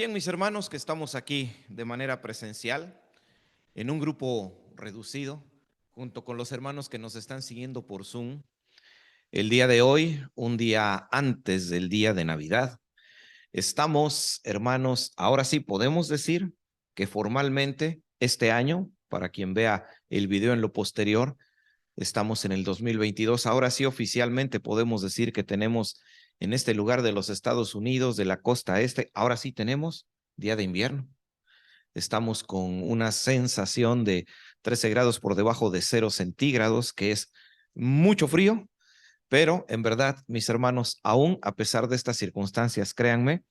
Bien, mis hermanos, que estamos aquí de manera presencial, en un grupo reducido, junto con los hermanos que nos están siguiendo por Zoom. El día de hoy, un día antes del día de Navidad, estamos, hermanos, ahora sí podemos decir que formalmente este año, para quien vea el video en lo posterior, estamos en el 2022. Ahora sí oficialmente podemos decir que tenemos en este lugar de los Estados Unidos, de la costa este, ahora sí tenemos día de invierno. Estamos con una sensación de 13 grados por debajo de 0 centígrados, que es mucho frío, pero en verdad, mis hermanos, aún a pesar de estas circunstancias, créanme,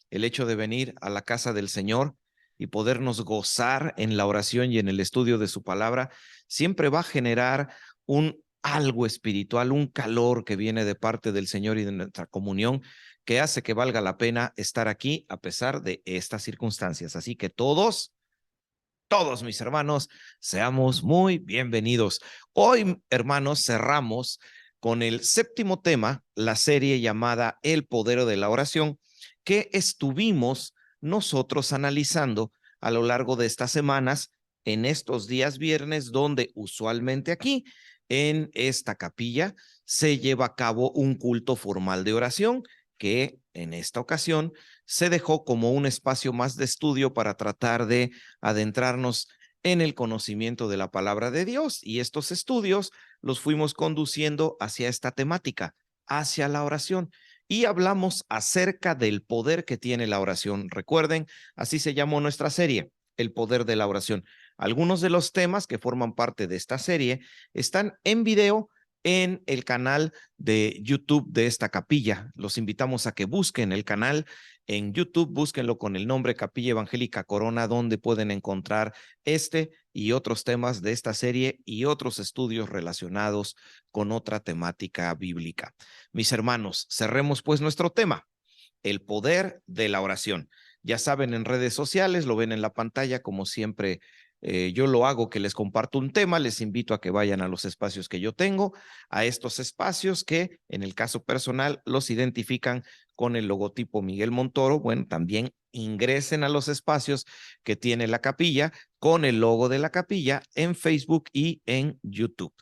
el hecho de venir a la casa del Señor y podernos gozar en la oración y en el estudio de su palabra, siempre va a generar un algo espiritual, un calor que viene de parte del Señor y de nuestra comunión, que hace que valga la pena estar aquí a pesar de estas circunstancias. Así que todos mis hermanos, seamos muy bienvenidos. Hoy, hermanos, cerramos con el séptimo tema, la serie llamada El Poder de la Oración, que estuvimos nosotros analizando a lo largo de estas semanas, en estos días viernes, donde usualmente aquí, en esta capilla, se lleva a cabo un culto formal de oración, que en esta ocasión se dejó como un espacio más de estudio para tratar de adentrarnos en el conocimiento de la palabra de Dios, y estos estudios los fuimos conduciendo hacia esta temática, hacia la oración, y hablamos acerca del poder que tiene la oración. Recuerden, así se llamó nuestra serie, el poder de la oración. Algunos de los temas que forman parte de esta serie están en video en el canal de YouTube de esta capilla. Los invitamos a que busquen el canal en YouTube, búsquenlo con el nombre Capilla Evangélica Corona, donde pueden encontrar este y otros temas de esta serie y otros estudios relacionados con otra temática bíblica. Mis hermanos, cerremos pues nuestro tema, el poder de la oración. Ya saben, en redes sociales, lo ven en la pantalla, como siempre. Yo lo hago, que les comparto un tema, les invito a que vayan a los espacios que yo tengo, a estos espacios que en el caso personal los identifican con el logotipo Miguel Montoro. Bueno, también ingresen a los espacios que tiene la capilla con el logo de la capilla en Facebook y en YouTube.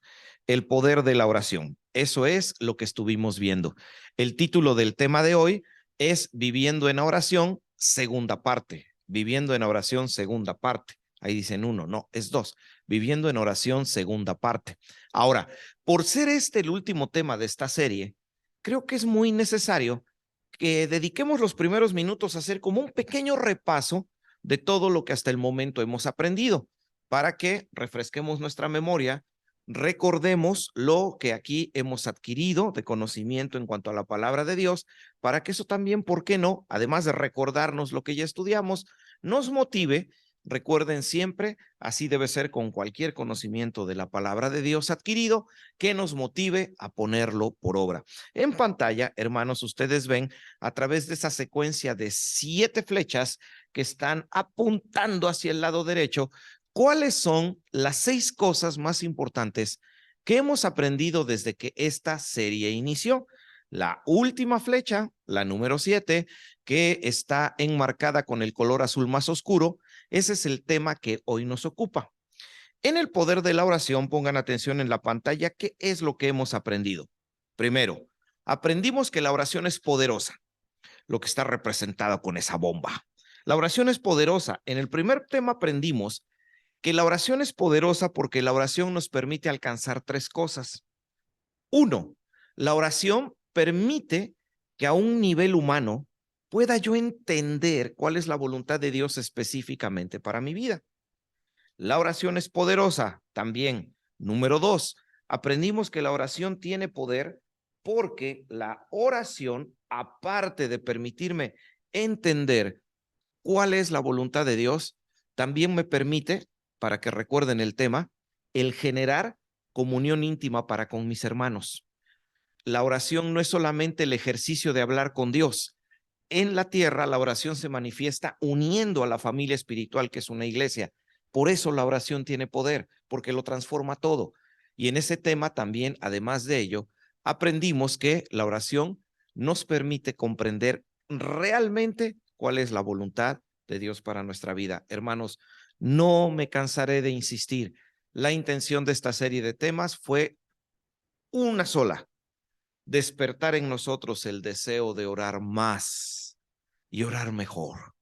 El poder de la oración. Eso es lo que estuvimos viendo. El título del tema de hoy es Viviendo en Oración, segunda parte. Viviendo en Oración, segunda parte. Ahí dicen uno, no, es dos. Viviendo en Oración, segunda parte. Ahora, por ser este el último tema de esta serie, creo que es muy necesario que dediquemos los primeros minutos a hacer como un pequeño repaso de todo lo que hasta el momento hemos aprendido, para que refresquemos nuestra memoria, recordemos lo que aquí hemos adquirido de conocimiento en cuanto a la palabra de Dios, para que eso también, ¿por qué no? Además de recordarnos lo que ya estudiamos, nos motive. Recuerden siempre, así debe ser con cualquier conocimiento de la palabra de Dios adquirido, que nos motive a ponerlo por obra. En pantalla, hermanos, ustedes ven a través de esa secuencia de 7 flechas que están apuntando hacia el lado derecho, cuáles son las 6 cosas más importantes que hemos aprendido desde que esta serie inició. La última flecha, la número 7, que está enmarcada con el color azul más oscuro, ese es el tema que hoy nos ocupa. En el poder de la oración, pongan atención en la pantalla, ¿qué es lo que hemos aprendido? Primero, aprendimos que la oración es poderosa, lo que está representado con esa bomba. La oración es poderosa. En el primer tema aprendimos que la oración es poderosa porque la oración nos permite alcanzar 3 cosas. Uno, la oración permite que a un nivel humano pueda yo entender cuál es la voluntad de Dios específicamente para mi vida. La oración es poderosa también. Número 2, aprendimos que la oración tiene poder porque la oración, aparte de permitirme entender cuál es la voluntad de Dios, también me permite, para que recuerden el tema, el generar comunión íntima para con mis hermanos. La oración no es solamente el ejercicio de hablar con Dios. En la tierra, la oración se manifiesta uniendo a la familia espiritual, que es una iglesia. Por eso la oración tiene poder, porque lo transforma todo. Y en ese tema también, además de ello, aprendimos que la oración nos permite comprender realmente cuál es la voluntad de Dios para nuestra vida. Hermanos, no me cansaré de insistir. La intención de esta serie de temas fue una sola: despertar en nosotros el deseo de orar más y orar mejor.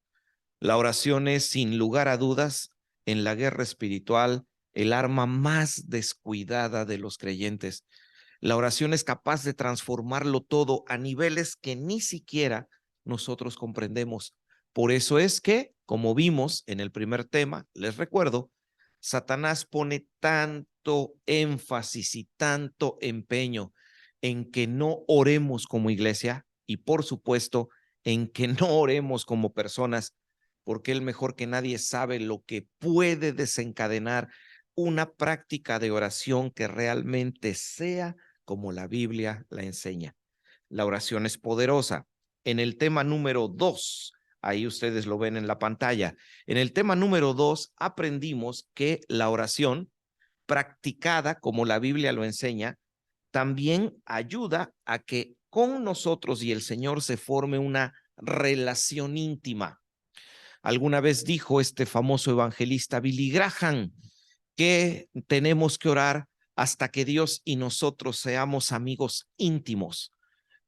La oración es, sin lugar a dudas, en la guerra espiritual, el arma más descuidada de los creyentes. La oración es capaz de transformarlo todo a niveles que ni siquiera nosotros comprendemos. Por eso es que, como vimos en el primer tema, les recuerdo, Satanás pone tanto énfasis y tanto empeño en que no oremos como iglesia y, por supuesto, en que no oremos como personas, porque él mejor que nadie sabe lo que puede desencadenar una práctica de oración que realmente sea como la Biblia la enseña. La oración es poderosa. En el tema número 2, ahí ustedes lo ven en la pantalla, en el tema número 2 aprendimos que la oración practicada como la Biblia lo enseña también ayuda a que con nosotros y el Señor se forme una relación íntima. Alguna vez dijo este famoso evangelista Billy Graham que tenemos que orar hasta que Dios y nosotros seamos amigos íntimos.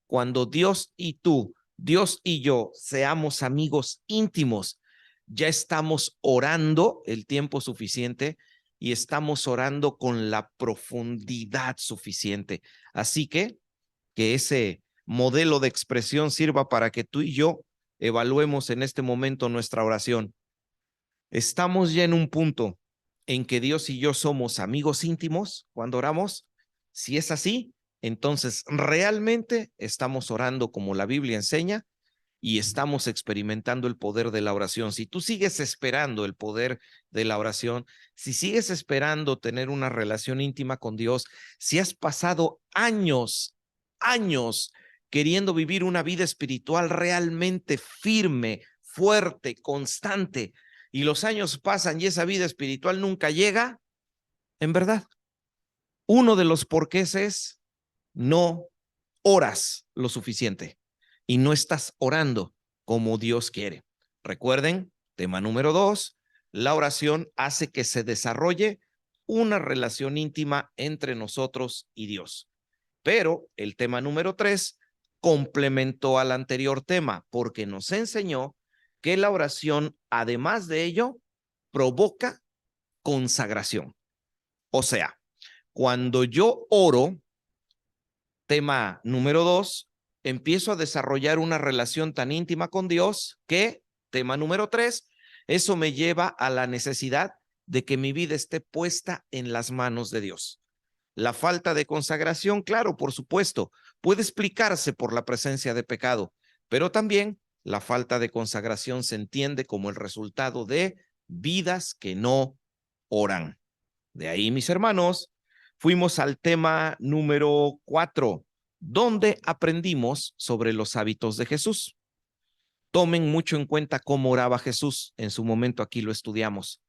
Cuando Dios y tú, Dios y yo seamos amigos íntimos, ya estamos orando el tiempo suficiente y estamos orando con la profundidad suficiente. Así que ese modelo de expresión sirva para que tú y yo evaluemos en este momento nuestra oración. ¿Estamos ya en un punto en que Dios y yo somos amigos íntimos cuando oramos? Si es así, entonces realmente estamos orando como la Biblia enseña y estamos experimentando el poder de la oración. Si tú sigues esperando el poder de la oración, si sigues esperando tener una relación íntima con Dios, si has pasado años queriendo vivir una vida espiritual realmente firme, fuerte, constante, y los años pasan y esa vida espiritual nunca llega, en verdad, uno de los porqués es: no oras lo suficiente y no estás orando como Dios quiere. Recuerden, tema número 2, la oración hace que se desarrolle una relación íntima entre nosotros y Dios. Pero el tema número 3 complementó al anterior tema porque nos enseñó que la oración, además de ello, provoca consagración. O sea, cuando yo oro, tema número 2, empiezo a desarrollar una relación tan íntima con Dios que, tema número 3, eso me lleva a la necesidad de que mi vida esté puesta en las manos de Dios. La falta de consagración, claro, por supuesto, puede explicarse por la presencia de pecado, pero también la falta de consagración se entiende como el resultado de vidas que no oran. De ahí, mis hermanos, fuimos al tema número 4, donde aprendimos sobre los hábitos de Jesús. Tomen mucho en cuenta cómo oraba Jesús. En su momento aquí lo estudiamos.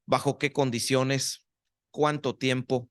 ¿Bajo qué condiciones? ¿Cuánto tiempo?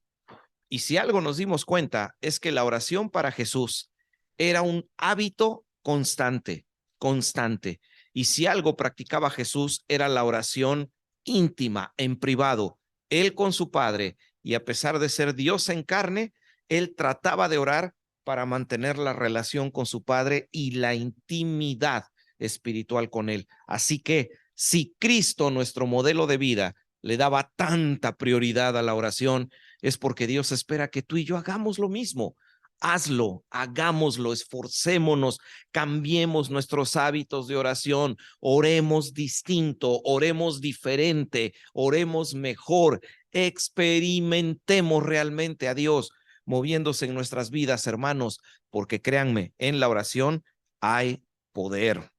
Y si algo nos dimos cuenta es que la oración para Jesús era un hábito constante, constante. Y si algo practicaba Jesús era la oración íntima, en privado, él con su Padre. Y a pesar de ser Dios en carne, él trataba de orar para mantener la relación con su Padre y la intimidad espiritual con él. Así que si Cristo, nuestro modelo de vida, le daba tanta prioridad a la oración, es porque Dios espera que tú y yo hagamos lo mismo. Hazlo, hagámoslo, esforcémonos, cambiemos nuestros hábitos de oración, oremos distinto, oremos diferente, oremos mejor, experimentemos realmente a Dios moviéndose en nuestras vidas, hermanos, porque créanme, en la oración hay poder.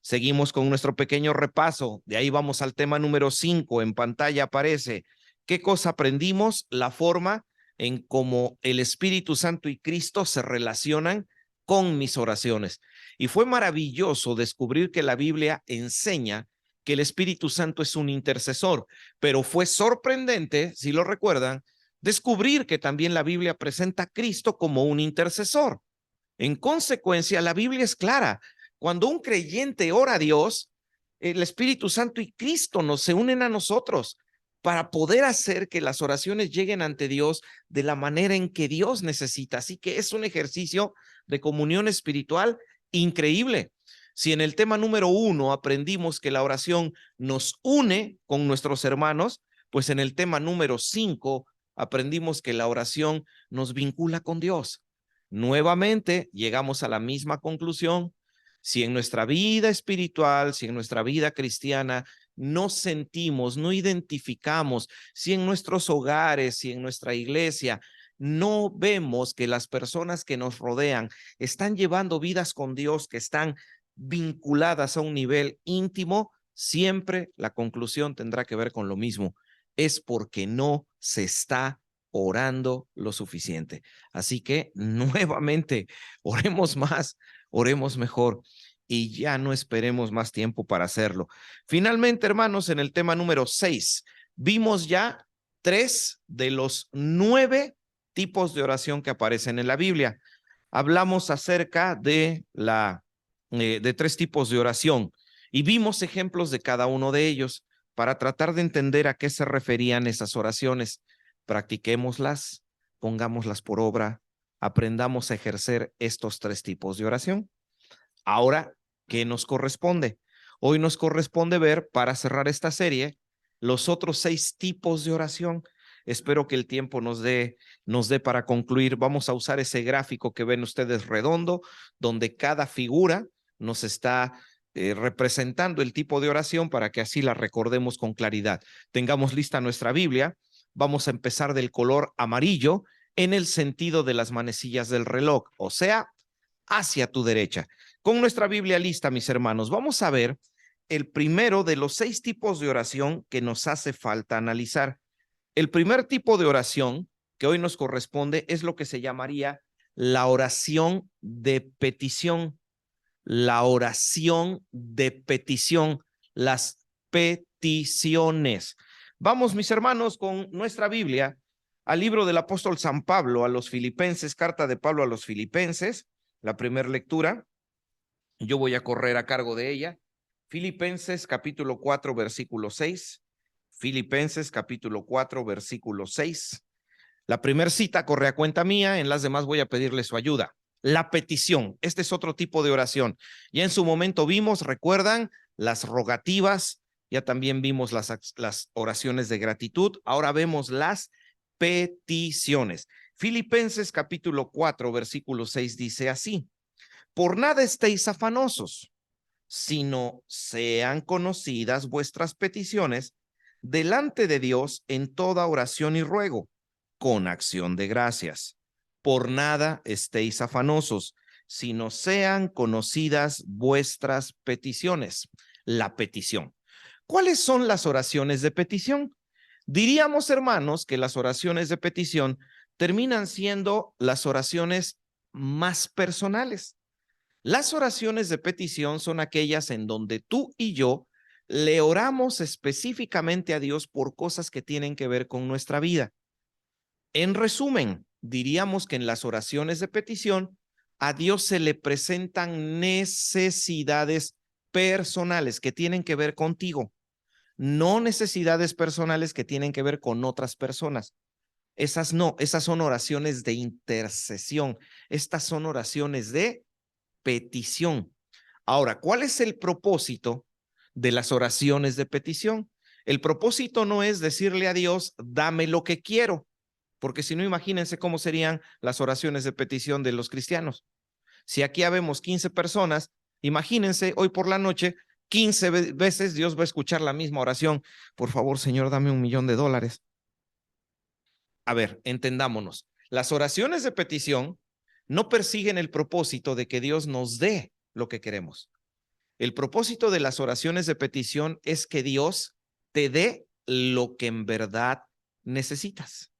Seguimos con nuestro pequeño repaso. De ahí vamos al tema número 5. En pantalla aparece. ¿Qué cosa aprendimos? La forma en cómo el Espíritu Santo y Cristo se relacionan con mis oraciones. Y fue maravilloso descubrir que la Biblia enseña que el Espíritu Santo es un intercesor, pero fue sorprendente, si lo recuerdan, descubrir que también la Biblia presenta a Cristo como un intercesor. En consecuencia, la Biblia es clara. Cuando un creyente ora a Dios, el Espíritu Santo y Cristo se unen a nosotros para poder hacer que las oraciones lleguen ante Dios de la manera en que Dios necesita. Así que es un ejercicio de comunión espiritual increíble. Si en el tema número 1 aprendimos que la oración nos une con nuestros hermanos, pues en el tema número 5 aprendimos que la oración nos vincula con Dios. Nuevamente llegamos a la misma conclusión. Si en nuestra vida espiritual, si en nuestra vida cristiana no sentimos, no identificamos, si en nuestros hogares, si en nuestra iglesia no vemos que las personas que nos rodean están llevando vidas con Dios, que están vinculadas a un nivel íntimo, siempre la conclusión tendrá que ver con lo mismo. Es porque no se está orando lo suficiente. Así que nuevamente, oremos más, oremos mejor y ya no esperemos más tiempo para hacerlo. Finalmente, hermanos, en el tema número 6, vimos ya 3 de los 9 tipos de oración que aparecen en la Biblia. Hablamos acerca de 3 tipos de oración y vimos ejemplos de cada uno de ellos para tratar de entender a qué se referían esas oraciones. Practiquémoslas, pongámoslas por obra, aprendamos a ejercer estos 3 tipos de oración. Ahora, ¿qué nos corresponde? Hoy nos corresponde ver, para cerrar esta serie, los otros 6 tipos de oración. Espero que el tiempo nos dé para concluir. Vamos a usar ese gráfico que ven ustedes redondo, donde cada figura nos está representando el tipo de oración para que así la recordemos con claridad. Tengamos lista nuestra Biblia. Vamos a empezar del color amarillo en el sentido de las manecillas del reloj, o sea, hacia tu derecha. Con nuestra Biblia lista, mis hermanos, vamos a ver el primero de los 6 tipos de oración que nos hace falta analizar. El primer tipo de oración que hoy nos corresponde es lo que se llamaría la oración de petición. La oración de petición, las peticiones. Vamos, mis hermanos, con nuestra Biblia al libro del apóstol San Pablo a los Filipenses, carta de Pablo a los Filipenses, la primera lectura. Yo voy a correr a cargo de ella. Filipenses capítulo 4, versículo 6. Filipenses capítulo 4, versículo 6. La primera cita corre a cuenta mía, en las demás voy a pedirle su ayuda. La petición, este es otro tipo de oración. Ya en su momento vimos, recuerdan, las rogativas, ya también vimos las oraciones de gratitud, ahora vemos las peticiones. Filipenses capítulo 4, versículo 6 dice así: por nada estéis afanosos, sino sean conocidas vuestras peticiones delante de Dios en toda oración y ruego, con acción de gracias. Por nada estéis afanosos, sino sean conocidas vuestras peticiones. La petición. ¿Cuáles son las oraciones de petición? Diríamos, hermanos, que las oraciones de petición terminan siendo las oraciones más personales. Las oraciones de petición son aquellas en donde tú y yo le oramos específicamente a Dios por cosas que tienen que ver con nuestra vida. En resumen, diríamos que en las oraciones de petición a Dios se le presentan necesidades personales que tienen que ver contigo, no necesidades personales que tienen que ver con otras personas. Esas no, esas son oraciones de intercesión. Estas son oraciones de petición. Ahora, ¿cuál es el propósito de las oraciones de petición? El propósito no es decirle a Dios, dame lo que quiero, porque si no, imagínense cómo serían las oraciones de petición de los cristianos. Si aquí habemos 15 personas, imagínense hoy por la noche, 15 veces Dios va a escuchar la misma oración. Por favor, Señor, dame $1,000,000. A ver, entendámonos. Las oraciones de petición no persiguen el propósito de que Dios nos dé lo que queremos. El propósito de las oraciones de petición es que Dios te dé lo que en verdad necesitas,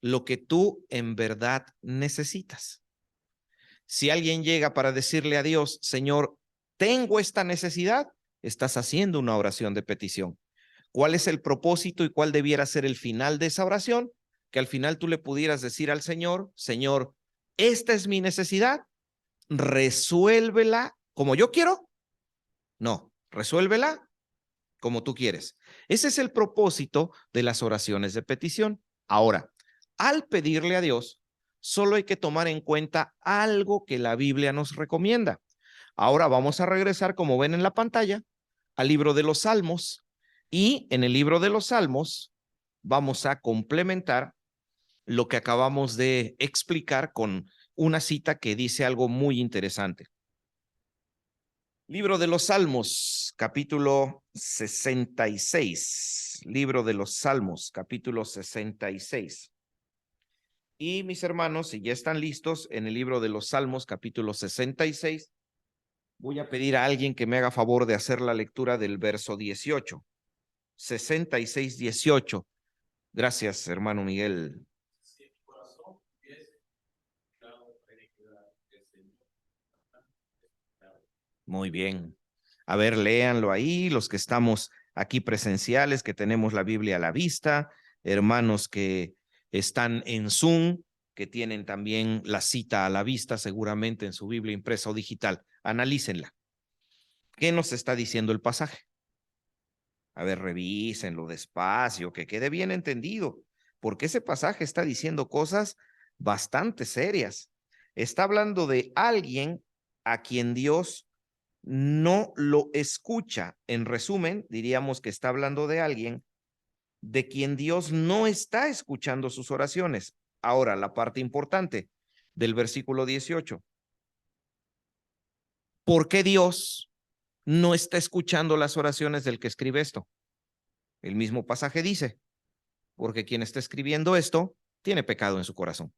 lo que tú en verdad necesitas. Si alguien llega para decirle a Dios, Señor, tengo esta necesidad, estás haciendo una oración de petición. ¿Cuál es el propósito y cuál debiera ser el final de esa oración? Que al final tú le pudieras decir al Señor, Señor, esta es mi necesidad, resuélvela ¿Como yo quiero? No, resuélvela como tú quieres. Ese es el propósito de las oraciones de petición. Ahora, al pedirle a Dios, solo hay que tomar en cuenta algo que la Biblia nos recomienda. Ahora vamos a regresar, como ven en la pantalla, al libro de los Salmos, y en el libro de los Salmos vamos a complementar lo que acabamos de explicar con una cita que dice algo muy interesante. Libro de los Salmos, capítulo 66. Libro de los Salmos, capítulo 66. Y mis hermanos, si ya están listos en el libro de los Salmos, capítulo 66, voy a pedir a alguien que me haga favor de hacer la lectura del verso 18. 66, 18. Gracias, hermano Miguel. Muy bien. A ver, léanlo ahí, los que estamos aquí presenciales, que tenemos la Biblia a la vista, hermanos que están en Zoom, que tienen también la cita a la vista seguramente en su Biblia impresa o digital. Analícenla. ¿Qué nos está diciendo el pasaje? A ver, revísenlo despacio, que quede bien entendido, porque ese pasaje está diciendo cosas bastante serias. Está hablando de alguien a quien Dios no lo escucha. En resumen, diríamos que está hablando de alguien de quien Dios no está escuchando sus oraciones. Ahora, la parte importante del versículo 18. ¿Por qué Dios no está escuchando las oraciones del que escribe esto? El mismo pasaje dice, porque quien está escribiendo esto tiene pecado en su corazón.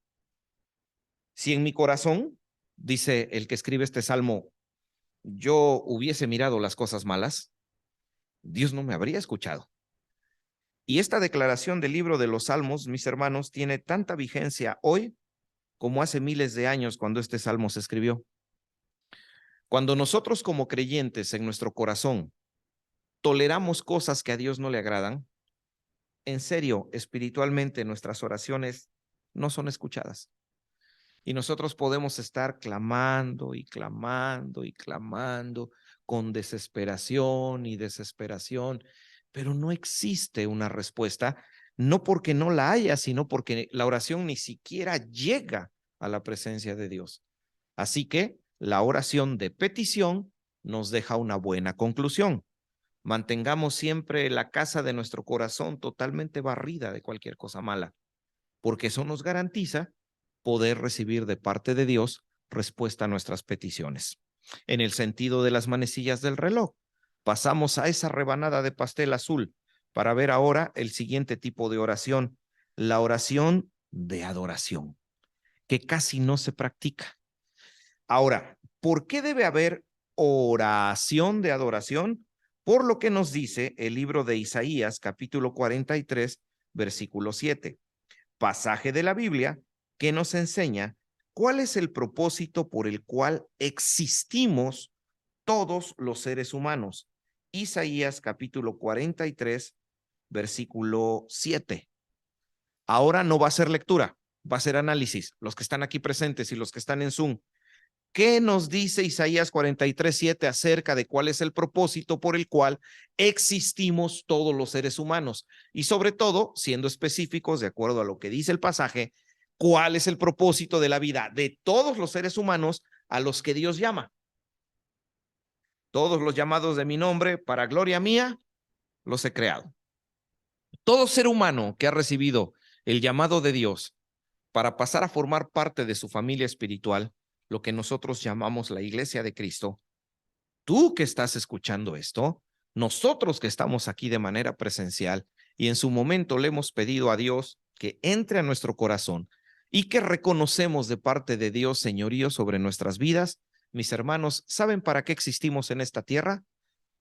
Si en mi corazón, dice el que escribe este salmo, yo hubiese mirado las cosas malas, Dios no me habría escuchado. Y esta declaración del libro de los Salmos, mis hermanos, tiene tanta vigencia hoy como hace miles de años cuando este salmo se escribió. Cuando nosotros como creyentes en nuestro corazón toleramos cosas que a Dios no le agradan, en serio, espiritualmente nuestras oraciones no son escuchadas. Y nosotros podemos estar clamando y clamando y clamando con desesperación y desesperación, pero no existe una respuesta, no porque no la haya, sino porque la oración ni siquiera llega a la presencia de Dios. Así que la oración de petición nos deja una buena conclusión. Mantengamos siempre la casa de nuestro corazón totalmente barrida de cualquier cosa mala, porque eso nos garantiza poder recibir de parte de Dios respuesta a nuestras peticiones. En el sentido de las manecillas del reloj, pasamos a esa rebanada de pastel azul para ver ahora el siguiente tipo de oración, la oración de adoración, que casi no se practica. Ahora, ¿por qué debe haber oración de adoración? Por lo que nos dice el libro de Isaías, capítulo 43, versículo 7, pasaje de la Biblia que nos enseña cuál es el propósito por el cual existimos todos los seres humanos. Isaías capítulo 43, versículo 7. Ahora no va a ser lectura, va a ser análisis. Los que están aquí presentes y los que están en Zoom, ¿qué nos dice Isaías 43, 7 acerca de cuál es el propósito por el cual existimos todos los seres humanos? Y sobre todo, siendo específicos, de acuerdo a lo que dice el pasaje, ¿cuál es el propósito de la vida de todos los seres humanos a los que Dios llama? Todos los llamados de mi nombre, para gloria mía, los he creado. Todo ser humano que ha recibido el llamado de Dios para pasar a formar parte de su familia espiritual, lo que nosotros llamamos la Iglesia de Cristo, tú que estás escuchando esto, nosotros que estamos aquí de manera presencial y en su momento le hemos pedido a Dios que entre a nuestro corazón y que reconocemos de parte de Dios señorío sobre nuestras vidas, mis hermanos, ¿saben para qué existimos en esta tierra?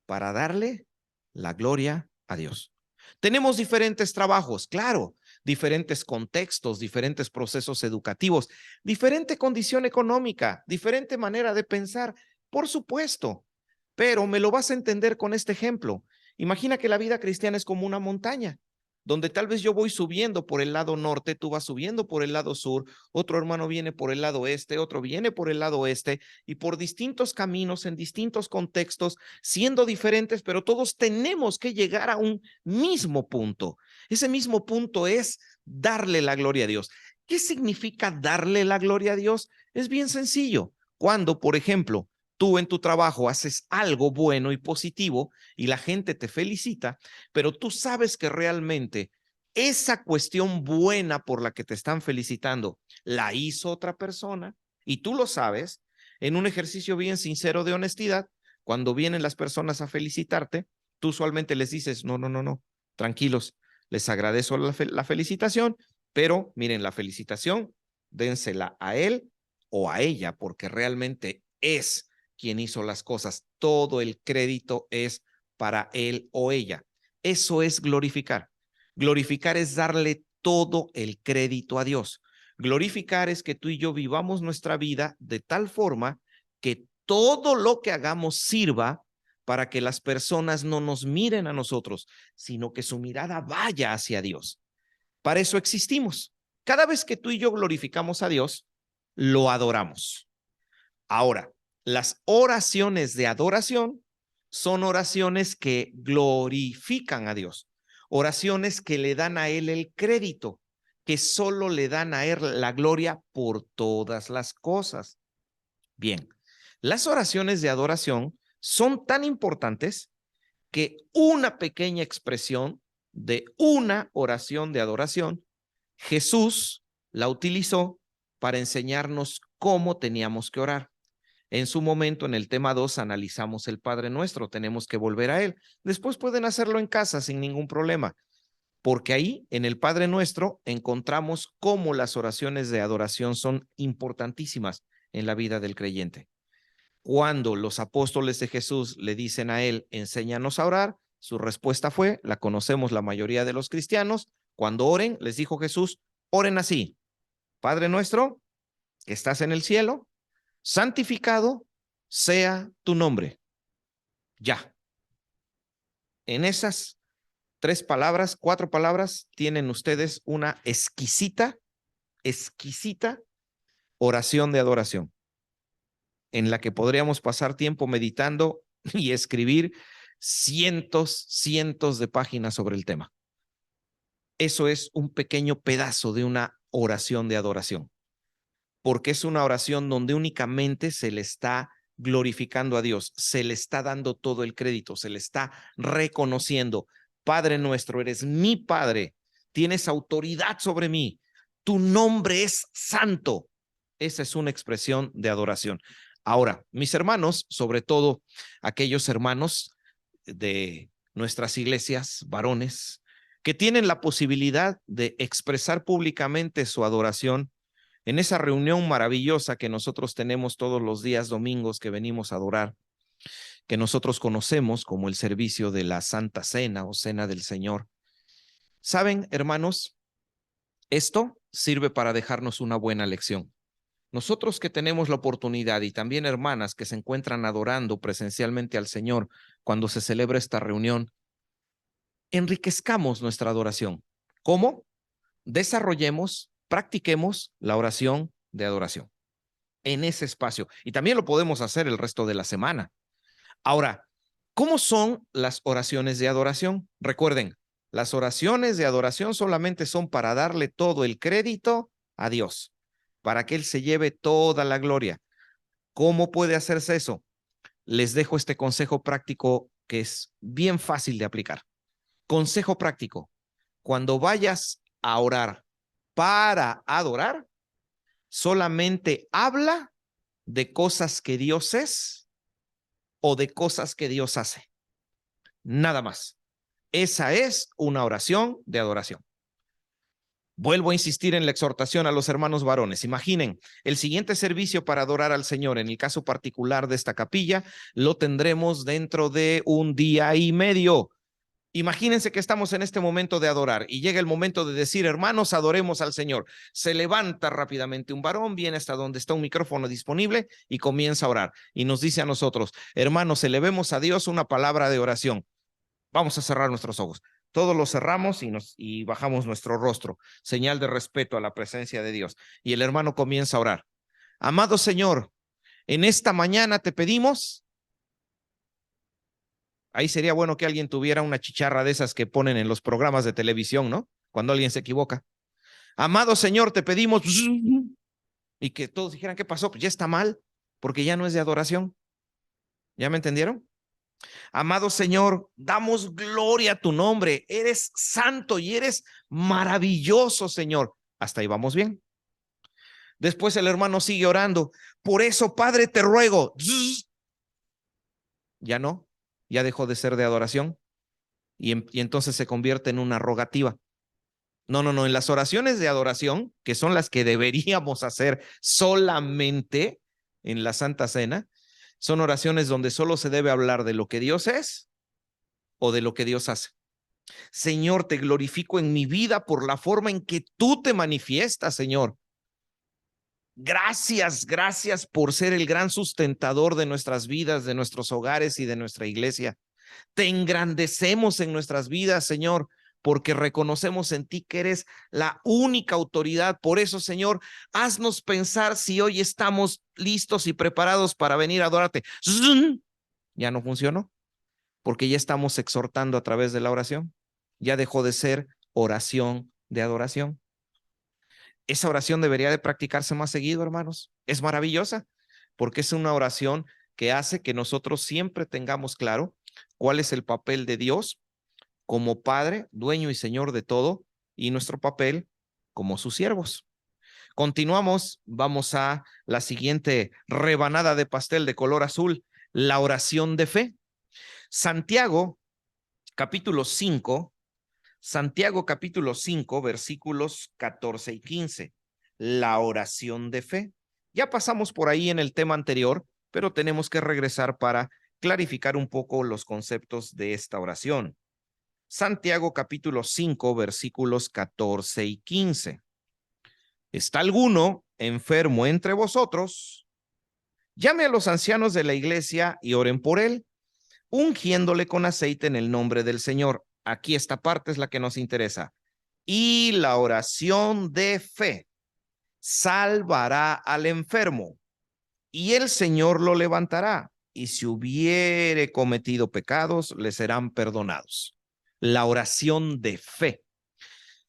Para darle la gloria a Dios. Tenemos diferentes trabajos, claro, diferentes contextos, diferentes procesos educativos, diferente condición económica, diferente manera de pensar, por supuesto, pero me lo vas a entender con este ejemplo. Imagina que la vida cristiana es como una montaña. donde tal vez yo voy subiendo por el lado norte, tú vas subiendo por el lado sur, otro hermano viene por el lado este, otro viene por el lado oeste, y por distintos caminos, en distintos contextos, siendo diferentes, pero todos tenemos que llegar a un mismo punto. Ese mismo punto es darle la gloria a Dios. ¿Qué significa darle la gloria a Dios? Es bien sencillo. Cuando, por ejemplo, tú en tu trabajo haces algo bueno y positivo y la gente te felicita, pero tú sabes que realmente esa cuestión buena por la que te están felicitando la hizo otra persona y tú lo sabes, en un ejercicio bien sincero de honestidad, cuando vienen las personas a felicitarte, tú usualmente les dices, no, no, no, no, tranquilos, les agradezco la felicitación, pero miren, la felicitación, dénsela a él o a ella, porque realmente es quien hizo las cosas. Todo el crédito es para él o ella. Eso es glorificar. Glorificar es darle todo el crédito a Dios. Glorificar es que tú y yo vivamos nuestra vida de tal forma que todo lo que hagamos sirva para que las personas no nos miren a nosotros, sino que su mirada vaya hacia Dios. Para eso existimos. Cada vez que tú y yo glorificamos a Dios, lo adoramos. Ahora, las oraciones de adoración son oraciones que glorifican a Dios, oraciones que le dan a Él el crédito, que solo le dan a Él la gloria por todas las cosas. Bien, las oraciones de adoración son tan importantes que una pequeña expresión de una oración de adoración, Jesús la utilizó para enseñarnos cómo teníamos que orar. En su momento, en el tema 2, analizamos el Padre Nuestro, tenemos que volver a él. Después pueden hacerlo en casa sin ningún problema, porque ahí, en el Padre Nuestro, encontramos cómo las oraciones de adoración son importantísimas en la vida del creyente. Cuando los apóstoles de Jesús le dicen a él, enséñanos a orar, su respuesta fue, la conocemos la mayoría de los cristianos, cuando oren, les dijo Jesús, oren así, Padre Nuestro, que estás en el cielo, santificado sea tu nombre. Ya. En esas 3 palabras, 4 palabras, tienen ustedes una exquisita oración de adoración, en la que podríamos pasar tiempo meditando y escribir cientos de páginas sobre el tema. Eso es un pequeño pedazo de una oración de adoración, porque es una oración donde únicamente se le está glorificando a Dios, se le está dando todo el crédito, se le está reconociendo, Padre nuestro, eres mi Padre, tienes autoridad sobre mí, tu nombre es santo. Esa es una expresión de adoración. Ahora, mis hermanos, sobre todo aquellos hermanos de nuestras iglesias, varones, que tienen la posibilidad de expresar públicamente su adoración en esa reunión maravillosa que nosotros tenemos todos los días domingos que venimos a adorar, que nosotros conocemos como el servicio de la Santa Cena o Cena del Señor. ¿Saben, hermanos? Esto sirve para dejarnos una buena lección. Nosotros que tenemos la oportunidad y también hermanas que se encuentran adorando presencialmente al Señor cuando se celebra esta reunión, enriquezcamos nuestra adoración. ¿Cómo? Desarrollemos, practiquemos la oración de adoración en ese espacio. Y también lo podemos hacer el resto de la semana. Ahora, ¿cómo son las oraciones de adoración? Recuerden, las oraciones de adoración solamente son para darle todo el crédito a Dios, para que Él se lleve toda la gloria. ¿Cómo puede hacerse eso? Les dejo este consejo práctico que es bien fácil de aplicar. Consejo práctico. Cuando vayas a orar para adorar, solamente habla de cosas que Dios es o de cosas que Dios hace. Nada más. Esa es una oración de adoración. Vuelvo a insistir en la exhortación a los hermanos varones. Imaginen, el siguiente servicio para adorar al Señor, en el caso particular de esta capilla, lo tendremos dentro de 1 día y medio. Imagínense que estamos en este momento de adorar y llega el momento de decir, hermanos, adoremos al Señor. Se levanta rápidamente un varón, viene hasta donde está un micrófono disponible y comienza a orar. Y nos dice a nosotros, hermanos, elevemos a Dios una palabra de oración. Vamos a cerrar nuestros ojos. Todos lo cerramos y bajamos nuestro rostro, señal de respeto a la presencia de Dios. Y el hermano comienza a orar. Amado Señor, en esta mañana te pedimos. Ahí sería bueno que alguien tuviera una chicharra de esas que ponen en los programas de televisión, ¿no? Cuando alguien se equivoca. Amado Señor, te pedimos. Y que todos dijeran, ¿qué pasó? Pues ya está mal, porque ya no es de adoración. ¿Ya me entendieron? Amado Señor, damos gloria a tu nombre. Eres santo y eres maravilloso, Señor. Hasta ahí vamos bien. Después el hermano sigue orando. Por eso, Padre, te ruego. Ya no, ya dejó de ser de adoración y entonces se convierte en una rogativa. No, no, no, en las oraciones de adoración, que son las que deberíamos hacer solamente en la Santa Cena, son oraciones donde solo se debe hablar de lo que Dios es o de lo que Dios hace. Señor, te glorifico en mi vida por la forma en que tú te manifiestas, Señor. Gracias, gracias por ser el gran sustentador de nuestras vidas, de nuestros hogares y de nuestra iglesia. Te engrandecemos en nuestras vidas, Señor, porque reconocemos en ti que eres la única autoridad. Por eso, Señor, haznos pensar si hoy estamos listos y preparados para venir a adorarte. Ya no funcionó, porque ya estamos exhortando a través de la oración. Ya dejó de ser oración de adoración. Esa oración debería de practicarse más seguido, hermanos. Es maravillosa, porque es una oración que hace que nosotros siempre tengamos claro cuál es el papel de Dios como Padre, dueño y Señor de todo, y nuestro papel como sus siervos. Continuamos, vamos a la siguiente rebanada de pastel de color azul, la oración de fe. Santiago, capítulo 5, Santiago capítulo 5, versículos 14 y 15, la oración de fe. Ya pasamos por ahí en el tema anterior, pero tenemos que regresar para clarificar un poco los conceptos de esta oración. Santiago capítulo 5, versículos 14 y 15. ¿Está alguno enfermo entre vosotros? Llame a los ancianos de la iglesia y oren por él, ungiéndole con aceite en el nombre del Señor. Aquí esta parte es la que nos interesa. Y la oración de fe salvará al enfermo, y el Señor lo levantará, y si hubiere cometido pecados, le serán perdonados. La oración de fe.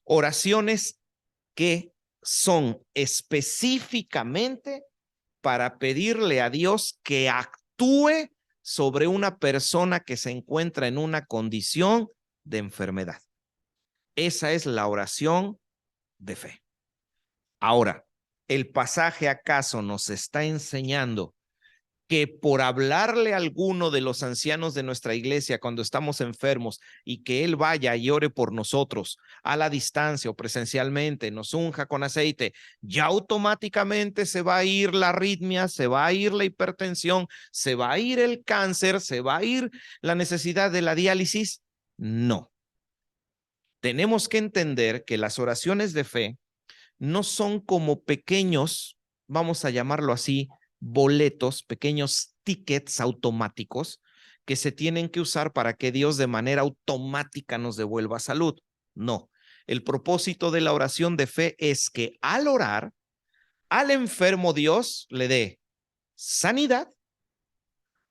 Oraciones que son específicamente para pedirle a Dios que actúe sobre una persona que se encuentra en una condición de enfermedad. Esa es la oración de fe. Ahora, ¿el pasaje acaso nos está enseñando que por hablarle a alguno de los ancianos de nuestra iglesia cuando estamos enfermos y que él vaya y ore por nosotros a la distancia o presencialmente, nos unja con aceite, ya automáticamente se va a ir la arritmia, se va a ir la hipertensión, se va a ir el cáncer, se va a ir la necesidad de la diálisis? No. Tenemos que entender que las oraciones de fe no son como pequeños, vamos a llamarlo así, boletos, pequeños tickets automáticos que se tienen que usar para que Dios de manera automática nos devuelva salud. No, el propósito de la oración de fe es que al orar, al enfermo Dios le dé sanidad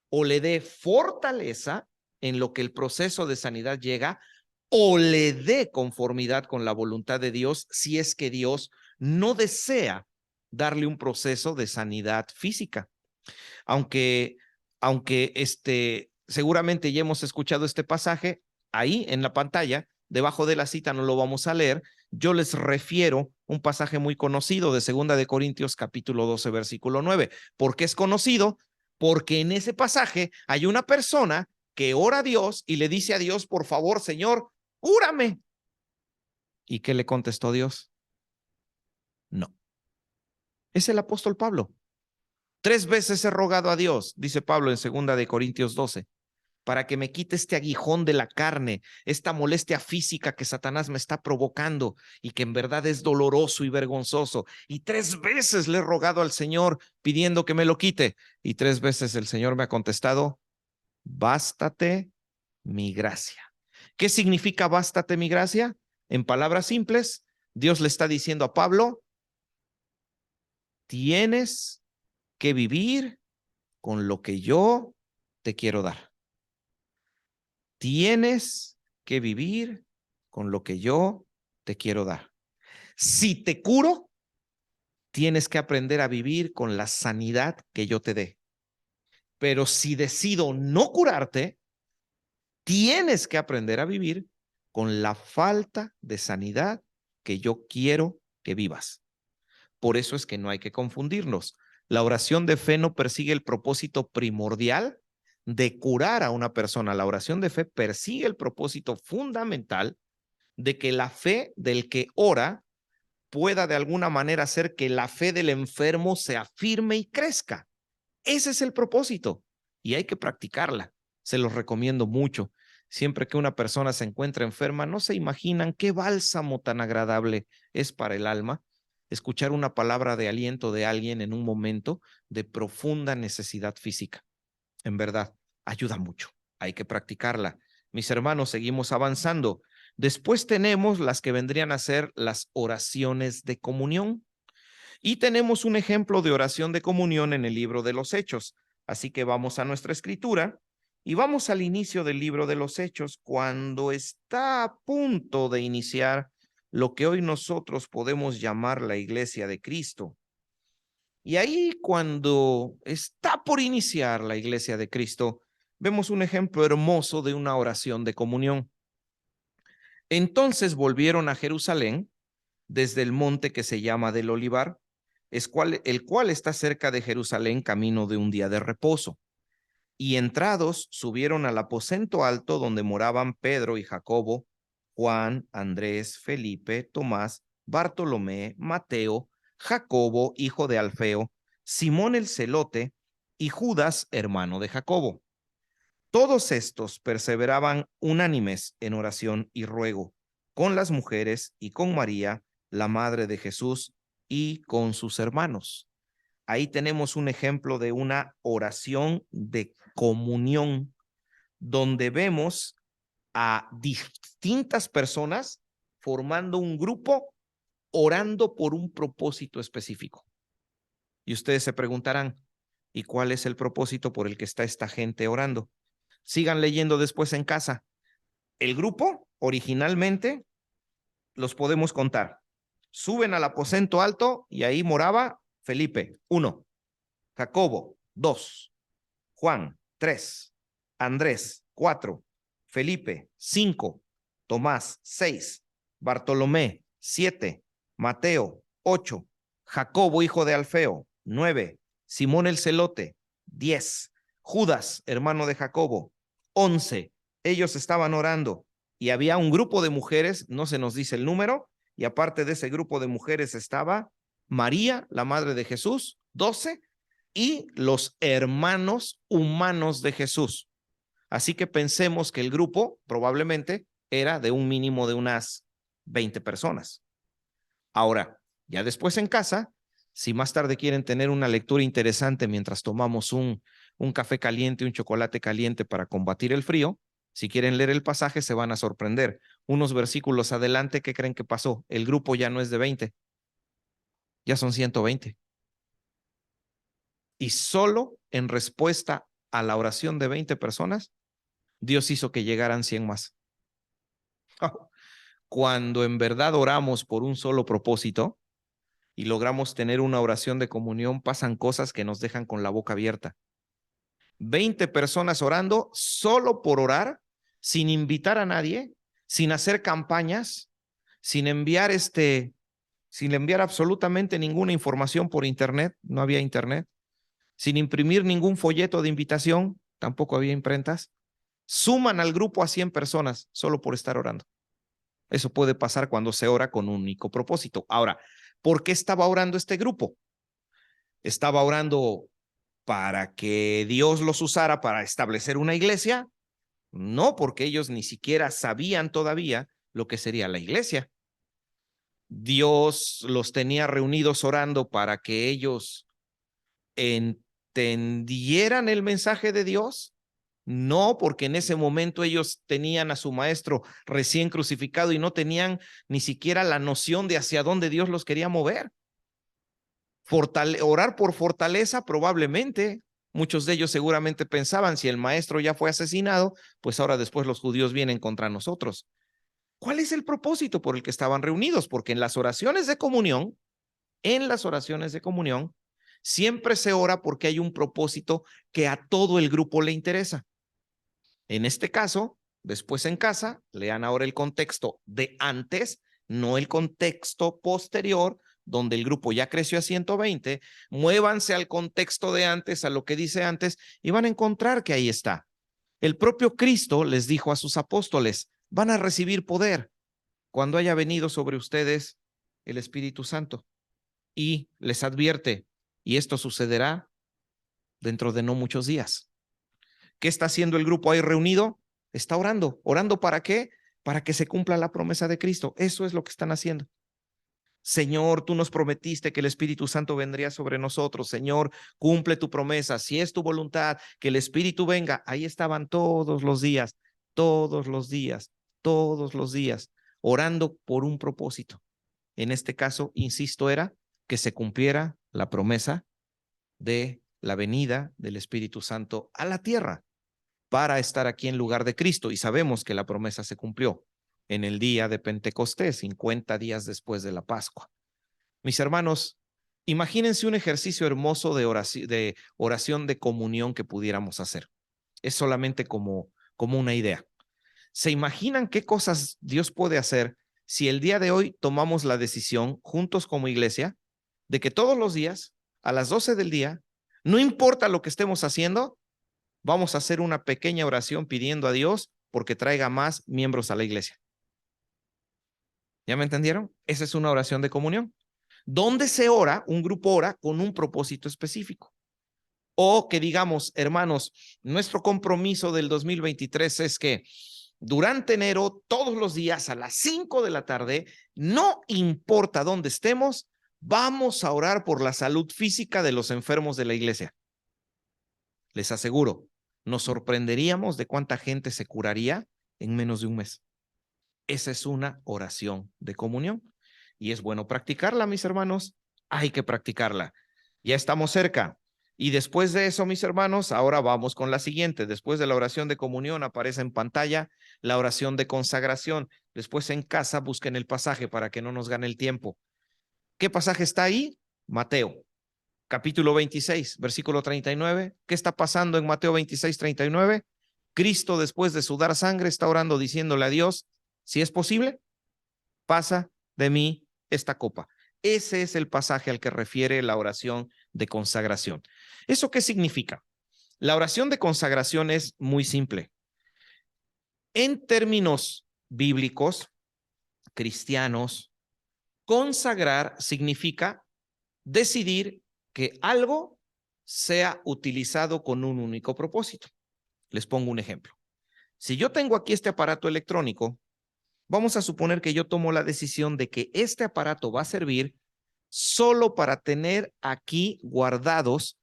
o le dé fortaleza en lo que el proceso de sanidad llega o le dé conformidad con la voluntad de Dios si es que Dios no desea darle un proceso de sanidad física. Aunque seguramente ya hemos escuchado este pasaje, ahí en la pantalla, debajo de la cita no lo vamos a leer, yo les refiero un pasaje muy conocido de 2 de Corintios capítulo 12, versículo 9. ¿Por qué es conocido? Porque en ese pasaje hay una persona que ora a Dios y le dice a Dios, por favor, Señor, cúrame. ¿Y qué le contestó Dios? No. Es el apóstol Pablo. 3 veces he rogado a Dios, dice Pablo en 2 de Corintios 12, para que me quite este aguijón de la carne, esta molestia física que Satanás me está provocando y que en verdad es doloroso y vergonzoso. Y 3 veces le he rogado al Señor pidiendo que me lo quite. Y 3 veces el Señor me ha contestado, bástate mi gracia. ¿Qué significa bástate mi gracia? En palabras simples, Dios le está diciendo a Pablo, tienes que vivir con lo que yo te quiero dar. Tienes que vivir con lo que yo te quiero dar. Si te curo, tienes que aprender a vivir con la sanidad que yo te dé. Pero si decido no curarte, tienes que aprender a vivir con la falta de sanidad que yo quiero que vivas. Por eso es que no hay que confundirnos. La oración de fe no persigue el propósito primordial de curar a una persona. La oración de fe persigue el propósito fundamental de que la fe del que ora pueda de alguna manera hacer que la fe del enfermo se afirme y crezca. Ese es el propósito y hay que practicarla. Se los recomiendo mucho. Siempre que una persona se encuentra enferma, no se imaginan qué bálsamo tan agradable es para el alma escuchar una palabra de aliento de alguien en un momento de profunda necesidad física. En verdad, ayuda mucho. Hay que practicarla. Mis hermanos, seguimos avanzando. Después tenemos las que vendrían a ser las oraciones de comunión. Y tenemos un ejemplo de oración de comunión en el libro de los Hechos. Así que vamos a nuestra escritura y vamos al inicio del libro de los Hechos, cuando está a punto de iniciar lo que hoy nosotros podemos llamar la Iglesia de Cristo. Y ahí cuando está por iniciar la Iglesia de Cristo, vemos un ejemplo hermoso de una oración de comunión. Entonces volvieron a Jerusalén desde el monte que se llama del Olivar, el cual está cerca de Jerusalén, camino de un día de reposo. Y entrados subieron al aposento alto donde moraban Pedro y Jacobo, Juan, Andrés, Felipe, Tomás, Bartolomé, Mateo, Jacobo, hijo de Alfeo, Simón el celote y Judas, hermano de Jacobo. Todos estos perseveraban unánimes en oración y ruego, con las mujeres y con María, la madre de Jesús, y con sus hermanos. Ahí tenemos un ejemplo de una oración de comunión, donde vemos a distintas personas formando un grupo, orando por un propósito específico. Y ustedes se preguntarán, ¿y cuál es el propósito por el que está esta gente orando? Sigan leyendo después en casa. El grupo, originalmente, los podemos contar. Suben al aposento alto y ahí moraba Felipe, 1, Jacobo, 2, Juan, 3, Andrés, 4, Felipe, 5, Tomás, 6, Bartolomé, 7, Mateo, 8, Jacobo, hijo de Alfeo, 9, Simón el celote, 10, Judas, hermano de Jacobo, 11. Ellos estaban orando y había un grupo de mujeres, no se nos dice el número, y aparte de ese grupo de mujeres estaba María, la madre de Jesús, 12, y los hermanos humanos de Jesús. Así que pensemos que el grupo probablemente era de un mínimo de unas 20 personas. Ahora, ya después en casa, si más tarde quieren tener una lectura interesante mientras tomamos un café caliente, un chocolate caliente para combatir el frío, si quieren leer el pasaje se van a sorprender. Unos versículos adelante, ¿qué creen que pasó? El grupo ya no es de 20, ya son 120. Y solo en respuesta a la oración de 20 personas, Dios hizo que llegaran 100 más. Cuando en verdad oramos por un solo propósito y logramos tener una oración de comunión, pasan cosas que nos dejan con la boca abierta. 20 personas orando solo por orar, sin invitar a nadie, sin hacer campañas, sin enviar sin enviar absolutamente ninguna información por internet, no había internet, sin imprimir ningún folleto de invitación, tampoco había imprentas. Suman al grupo a 100 personas solo por estar orando. Eso puede pasar cuando se ora con un único propósito. Ahora, ¿por qué estaba orando este grupo? ¿Estaba orando para que Dios los usara para establecer una iglesia? No, porque ellos ni siquiera sabían todavía lo que sería la iglesia. Dios los tenía reunidos orando para que ellos entendieran el mensaje de Dios No, porque en ese momento ellos tenían a su maestro recién crucificado y no tenían ni siquiera la noción de hacia dónde Dios los quería mover. Orar por fortaleza, probablemente. Muchos de ellos seguramente pensaban, si el maestro ya fue asesinado, pues ahora después los judíos vienen contra nosotros. ¿Cuál es el propósito por el que estaban reunidos? Porque en las oraciones de comunión, siempre se ora porque hay un propósito que a todo el grupo le interesa. En este caso, después en casa, lean ahora el contexto de antes, no el contexto posterior, donde el grupo ya creció a 120, muévanse al contexto de antes, a lo que dice antes, y van a encontrar que ahí está. El propio Cristo les dijo a sus apóstoles, van a recibir poder cuando haya venido sobre ustedes el Espíritu Santo. Y les advierte, y esto sucederá dentro de no muchos días. ¿Qué está haciendo el grupo ahí reunido? Está orando. ¿Orando para qué? Para que se cumpla la promesa de Cristo. Eso es lo que están haciendo. Señor, tú nos prometiste que el Espíritu Santo vendría sobre nosotros. Señor, cumple tu promesa. Si es tu voluntad que el Espíritu venga, ahí estaban todos los días, todos los días, todos los días, orando por un propósito. En este caso, insisto, era que se cumpliera la promesa de la venida del Espíritu Santo a la tierra para estar aquí en lugar de Cristo. Y sabemos que la promesa se cumplió en el día de Pentecostés, 50 días después de la Pascua. Mis hermanos, imagínense un ejercicio hermoso de oración de comunión que pudiéramos hacer. Es solamente como una idea. ¿Se imaginan qué cosas Dios puede hacer si el día de hoy tomamos la decisión juntos como iglesia de que todos los días a las 12 del día, no importa lo que estemos haciendo, vamos a hacer una pequeña oración pidiendo a Dios porque traiga más miembros a la iglesia? ¿Ya me entendieron? Esa es una oración de comunión. Donde se ora, un grupo ora con un propósito específico. O que digamos, hermanos, nuestro compromiso del 2023 es que durante enero, todos los días a las 5 de la tarde, no importa dónde estemos, vamos a orar por la salud física de los enfermos de la iglesia. Les aseguro, nos sorprenderíamos de cuánta gente se curaría en menos de un mes. Esa es una oración de comunión y es bueno practicarla, mis hermanos. Hay que practicarla. Ya estamos cerca. Y después de eso, mis hermanos, ahora vamos con la siguiente. Después de la oración de comunión aparece en pantalla la oración de consagración. Después en casa busquen el pasaje para que no nos gane el tiempo. ¿Qué pasaje está ahí? Mateo, capítulo 26, versículo 39. ¿Qué está pasando en Mateo 26, 39? Cristo, después de sudar sangre, está orando diciéndole a Dios, si es posible, pasa de mí esta copa. Ese es el pasaje al que refiere la oración de consagración. ¿Eso qué significa? La oración de consagración es muy simple. En términos bíblicos, cristianos, consagrar significa decidir que algo sea utilizado con un único propósito. Les pongo un ejemplo. Si yo tengo aquí este aparato electrónico, vamos a suponer que yo tomo la decisión de que este aparato va a servir solo para tener aquí guardados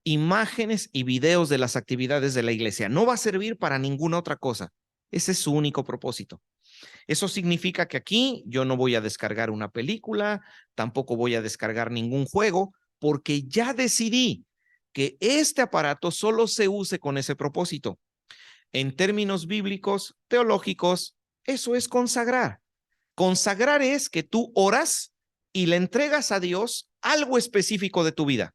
imágenes y videos de las actividades de la iglesia. No va a servir para ninguna otra cosa. Ese es su único propósito. Eso significa que aquí yo no voy a descargar una película, tampoco voy a descargar ningún juego, porque ya decidí que este aparato solo se use con ese propósito. En términos bíblicos, teológicos, eso es consagrar. Consagrar es que tú oras y le entregas a Dios algo específico de tu vida,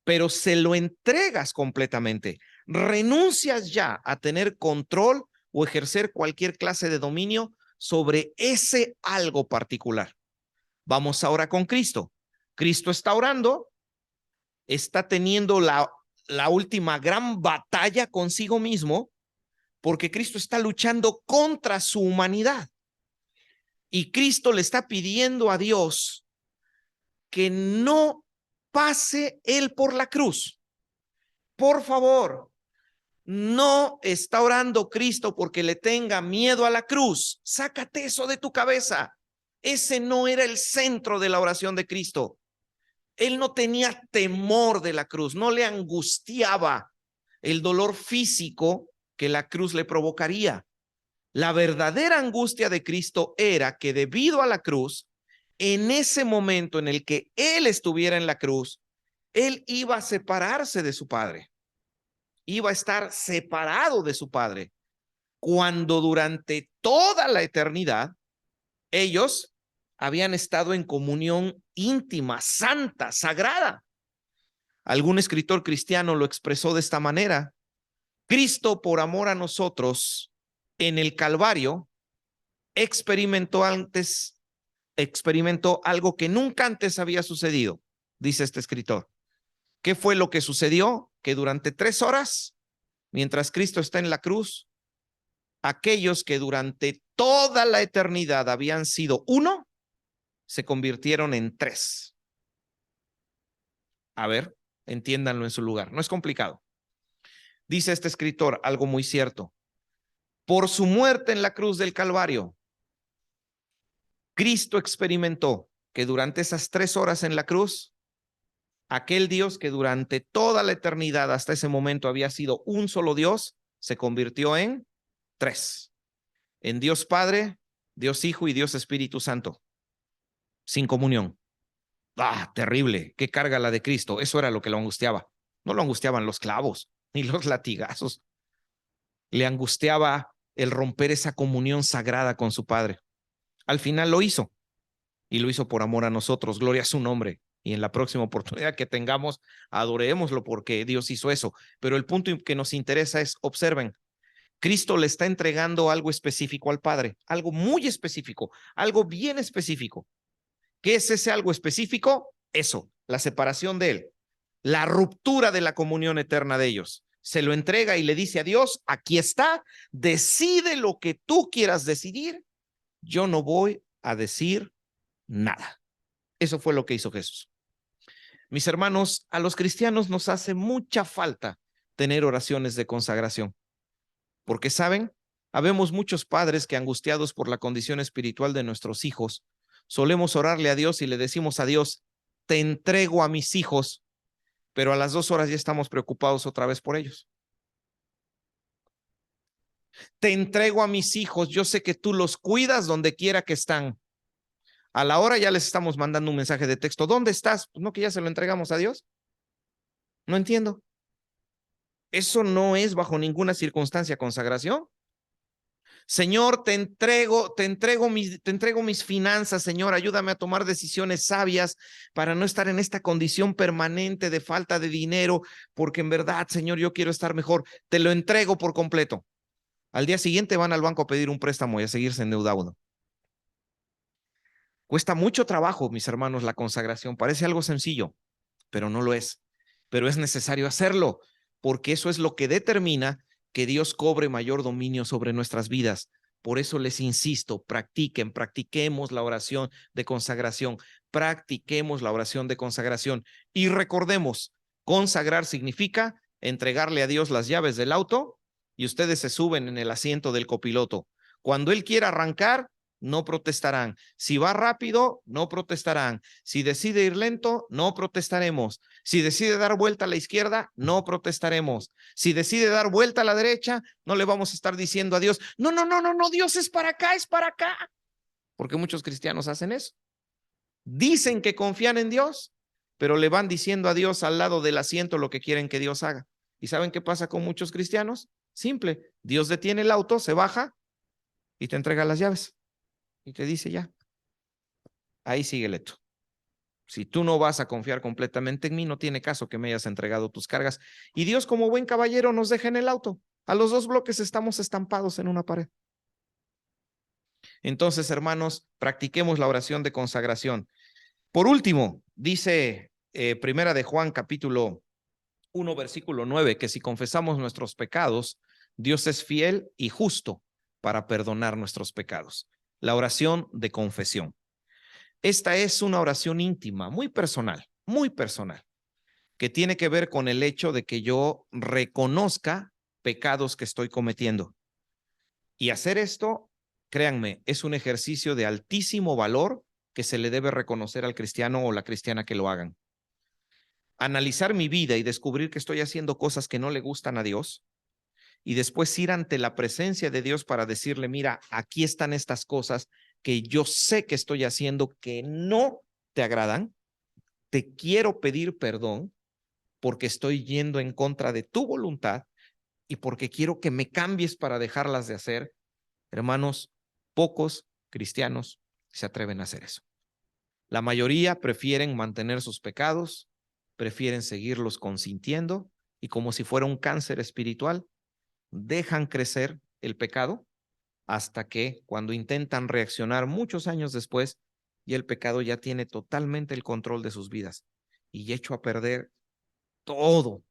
pero se lo entregas completamente. Renuncias ya a tener control o ejercer cualquier clase de dominio sobre ese algo particular. Vamos ahora con Cristo. Cristo está orando, está teniendo la última gran batalla consigo mismo, porque Cristo está luchando contra su humanidad. Y Cristo le está pidiendo a Dios que no pase él por la cruz. Por favor, no está orando Cristo porque le tenga miedo a la cruz. Sácate eso de tu cabeza. Ese no era el centro de la oración de Cristo. Él no tenía temor de la cruz, no le angustiaba el dolor físico que la cruz le provocaría. La verdadera angustia de Cristo era que debido a la cruz, en ese momento en el que Él estuviera en la cruz, Él iba a separarse de su Padre, iba a estar separado de su Padre, cuando durante toda la eternidad ellos habían estado en comunión íntima, santa, sagrada. Algún escritor cristiano lo expresó de esta manera: Cristo, por amor a nosotros, en el Calvario, experimentó algo que nunca antes había sucedido, dice este escritor. ¿Qué fue lo que sucedió? Que durante 3 horas, mientras Cristo está en la cruz, aquellos que durante toda la eternidad habían sido uno, se convirtieron en 3. A ver, entiéndanlo en su lugar. No es complicado. Dice este escritor algo muy cierto. Por su muerte en la cruz del Calvario, Cristo experimentó que durante esas 3 horas en la cruz, aquel Dios que durante toda la eternidad hasta ese momento había sido un solo Dios, se convirtió en 3. En Dios Padre, Dios Hijo y Dios Espíritu Santo, sin comunión. Ah, terrible, qué carga la de Cristo. Eso era lo que lo angustiaba. No lo angustiaban los clavos ni los latigazos. Le angustiaba el romper esa comunión sagrada con su Padre. Al final lo hizo, y lo hizo por amor a nosotros. Gloria a su nombre. Y en la próxima oportunidad que tengamos, adorémoslo porque Dios hizo eso. Pero el punto que nos interesa es, observen, Cristo le está entregando algo específico al Padre, algo muy específico, algo bien específico. ¿Qué es ese algo específico? Eso, la separación de Él, la ruptura de la comunión eterna de ellos. Se lo entrega y le dice a Dios: aquí está, decide lo que tú quieras decidir, yo no voy a decir nada. Eso fue lo que hizo Jesús. Mis hermanos, a los cristianos nos hace mucha falta tener oraciones de consagración, porque saben, habemos muchos padres que, angustiados por la condición espiritual de nuestros hijos, solemos orarle a Dios y le decimos a Dios: te entrego a mis hijos, pero a las 2 horas ya estamos preocupados otra vez por ellos. Te entrego a mis hijos, yo sé que tú los cuidas donde quiera que están. A la hora ya les estamos mandando un mensaje de texto: ¿dónde estás? Pues no, que ya se lo entregamos a Dios. No entiendo. Eso no es bajo ninguna circunstancia consagración. Señor, te entrego mis finanzas, Señor, ayúdame a tomar decisiones sabias para no estar en esta condición permanente de falta de dinero, porque en verdad, Señor, yo quiero estar mejor. Te lo entrego por completo. Al día siguiente van al banco a pedir un préstamo y a seguirse endeudando. Cuesta mucho trabajo, mis hermanos, la consagración. Parece algo sencillo, pero no lo es. Pero es necesario hacerlo, porque eso es lo que determina que Dios cobre mayor dominio sobre nuestras vidas. Por eso les insisto, practiquemos la oración de consagración, practiquemos la oración de consagración y recordemos, consagrar significa entregarle a Dios las llaves del auto y ustedes se suben en el asiento del copiloto. Cuando Él quiera arrancar, no protestarán. Si va rápido, no protestarán. Si decide ir lento, no protestaremos. Si decide dar vuelta a la izquierda, no protestaremos. Si decide dar vuelta a la derecha, no le vamos a estar diciendo a Dios: no, no, no, no, no, Dios es para acá, es para acá. Porque muchos cristianos hacen eso. Dicen que confían en Dios, pero le van diciendo a Dios al lado del asiento lo que quieren que Dios haga. ¿Y saben qué pasa con muchos cristianos? Simple, Dios detiene el auto, se baja y te entrega las llaves. Y te dice: ya, ahí síguele tú. Si tú no vas a confiar completamente en mí, no tiene caso que me hayas entregado tus cargas. Y Dios, como buen caballero, nos deja en el auto. A los 2 bloques estamos estampados en una pared. Entonces, hermanos, practiquemos la oración de consagración. Por último, dice Primera de Juan, capítulo 1, versículo 9, que si confesamos nuestros pecados, Dios es fiel y justo para perdonar nuestros pecados. La oración de confesión. Esta es una oración íntima, muy personal, que tiene que ver con el hecho de que yo reconozca pecados que estoy cometiendo. Y hacer esto, créanme, es un ejercicio de altísimo valor que se le debe reconocer al cristiano o la cristiana que lo hagan. analizar mi vida y descubrir que estoy haciendo cosas que no le gustan a Dios, y después ir ante la presencia de Dios para decirle, mira, aquí están estas cosas que yo sé que estoy haciendo que no te agradan, te quiero pedir perdón porque estoy yendo en contra de tu voluntad y porque quiero que me cambies para dejarlas de hacer. Hermanos, pocos cristianos se atreven a hacer eso. La mayoría prefieren mantener sus pecados, prefieren seguirlos consintiendo y como si fuera un cáncer espiritual, dejan crecer el pecado hasta que cuando intentan reaccionar muchos años después, y el pecado ya tiene totalmente el control de sus vidas y hecho a perder todo,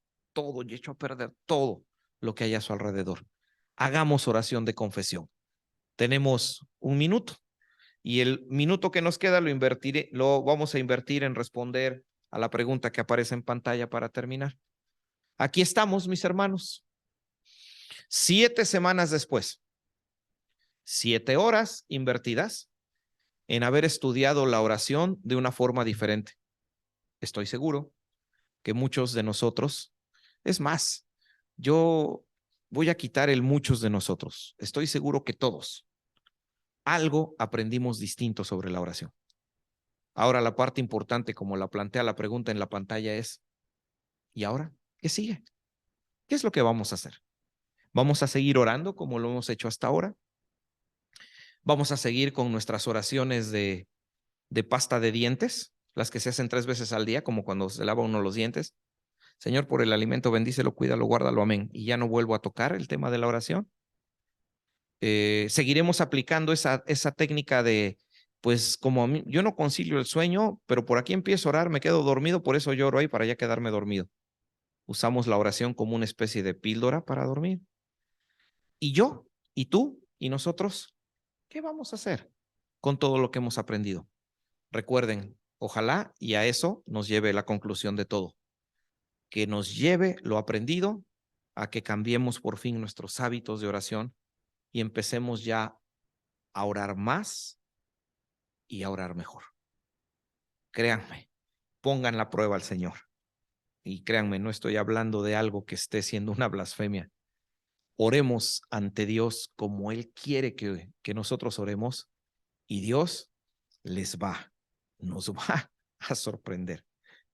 y hecho a perder todo lo que hay a su alrededor. Hagamos oración de confesión. Tenemos un minuto y el minuto que nos queda lo vamos a invertir en responder a la pregunta que aparece en pantalla para terminar. Aquí estamos, mis hermanos. 7 semanas después, 7 horas invertidas en haber estudiado la oración de una forma diferente. Estoy seguro que muchos de nosotros, es más, yo voy a quitar el muchos de nosotros. Estoy seguro que todos algo aprendimos distinto sobre la oración. Ahora la parte importante, como la plantea la pregunta en la pantalla, es, ¿y ahora qué sigue? ¿Qué es lo que vamos a hacer? ¿Vamos a seguir orando como lo hemos hecho hasta ahora? ¿Vamos a seguir con nuestras oraciones de pasta de dientes, las que se hacen 3 veces al día, como cuando se lava uno los dientes? Señor, por el alimento, bendícelo, cuídalo, guárdalo, amén. Y ya no vuelvo a tocar el tema de la oración. Seguiremos aplicando esa técnica de, pues como a mí, yo no concilio el sueño, pero por aquí empiezo a orar, me quedo dormido, por eso lloro ahí para ya quedarme dormido. Usamos la oración como una especie de píldora para dormir. Y yo, y tú, y nosotros, ¿qué vamos a hacer con todo lo que hemos aprendido? Recuerden, ojalá y a eso nos lleve la conclusión de todo, que nos lleve lo aprendido a que cambiemos por fin nuestros hábitos de oración y empecemos ya a orar más y a orar mejor. Créanme, pongan la prueba al Señor. Y créanme, no estoy hablando de algo que esté siendo una blasfemia. Oremos ante Dios como Él quiere que nosotros oremos y Dios nos va a sorprender.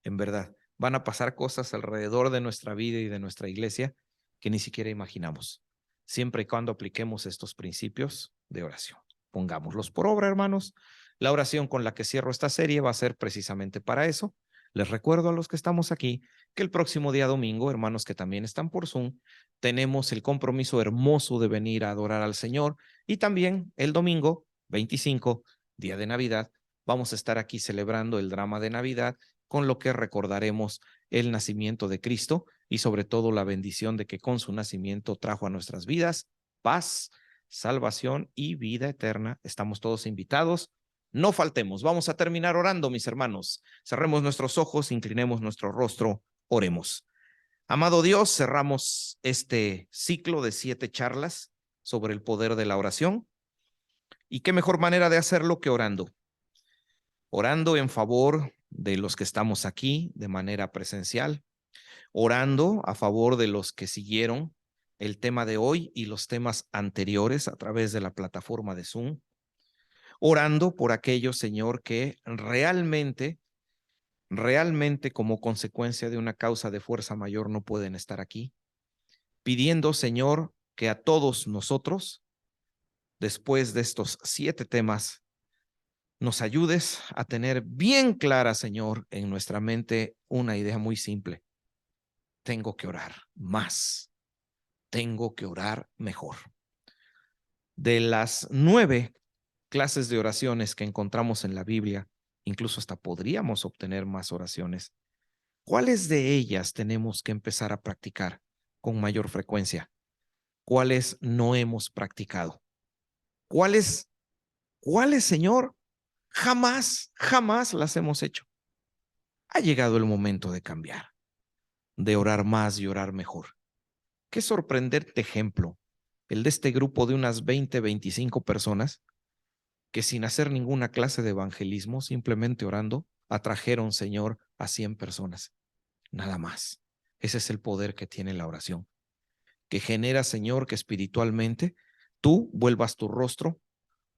En verdad, van a pasar cosas alrededor de nuestra vida y de nuestra iglesia que ni siquiera imaginamos, siempre y cuando apliquemos estos principios de oración. Pongámoslos por obra, hermanos. La oración con la que cierro esta serie va a ser precisamente para eso. Les recuerdo a los que estamos aquí que el próximo día domingo, hermanos que también están por Zoom, tenemos el compromiso hermoso de venir a adorar al Señor y también el domingo 25, día de Navidad, vamos a estar aquí celebrando el drama de Navidad, con lo que recordaremos el nacimiento de Cristo y sobre todo la bendición de que con su nacimiento trajo a nuestras vidas paz, salvación y vida eterna. Estamos todos invitados. No faltemos. Vamos a terminar orando, mis hermanos. Cerremos nuestros ojos, inclinemos nuestro rostro, oremos. Amado Dios, cerramos este ciclo de 7 charlas sobre el poder de la oración. ¿Y qué mejor manera de hacerlo que orando? Orando en favor de los que estamos aquí de manera presencial, orando a favor de los que siguieron el tema de hoy y los temas anteriores a través de la plataforma de Zoom, orando por aquellos, Señor, que realmente como consecuencia de una causa de fuerza mayor no pueden estar aquí, pidiendo, Señor, que a todos nosotros, después de estos 7 temas, nos ayudes a tener bien clara, Señor, en nuestra mente una idea muy simple. Tengo que orar más, tengo que orar mejor. De las 9 clases de oraciones que encontramos en la Biblia, incluso hasta podríamos obtener más oraciones. ¿Cuáles de ellas tenemos que empezar a practicar con mayor frecuencia? ¿Cuáles no hemos practicado? ¿Cuáles, Señor? Jamás las hemos hecho. Ha llegado el momento de cambiar, de orar más y orar mejor. Qué sorprendente ejemplo, el de este grupo de unas 25 personas que sin hacer ninguna clase de evangelismo, simplemente orando, atrajeron, Señor, a 100 personas. nada más. Ese es el poder que tiene la oración, que genera, Señor, que espiritualmente tú vuelvas tu rostro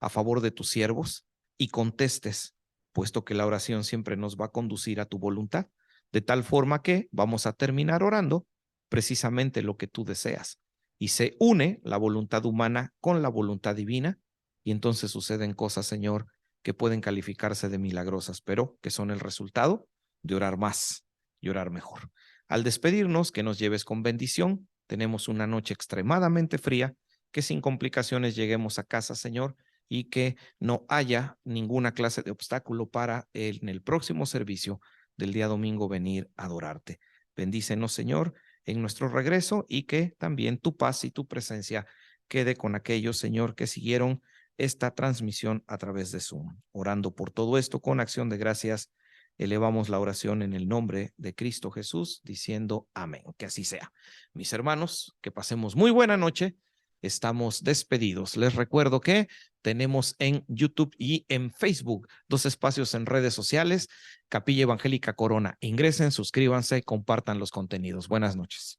a favor de tus siervos y contestes, puesto que la oración siempre nos va a conducir a tu voluntad, de tal forma que vamos a terminar orando precisamente lo que tú deseas. Y se une la voluntad humana con la voluntad divina, y entonces suceden cosas, Señor, que pueden calificarse de milagrosas, pero que son el resultado de orar más y orar mejor. Al despedirnos, que nos lleves con bendición. Tenemos una noche extremadamente fría, que sin complicaciones lleguemos a casa, Señor, y que no haya ninguna clase de obstáculo para en el próximo servicio del día domingo venir a adorarte. Bendícenos, Señor, en nuestro regreso, y que también tu paz y tu presencia quede con aquellos, Señor, que siguieron esta transmisión a través de Zoom. Orando por todo esto con acción de gracias, elevamos la oración en el nombre de Cristo Jesús, diciendo amén. Que así sea. Mis hermanos, que pasemos muy buena noche. Estamos despedidos. Les recuerdo que tenemos en YouTube y en Facebook 2 espacios en redes sociales, Capilla Evangélica Corona. Ingresen, suscríbanse, compartan los contenidos. Buenas noches.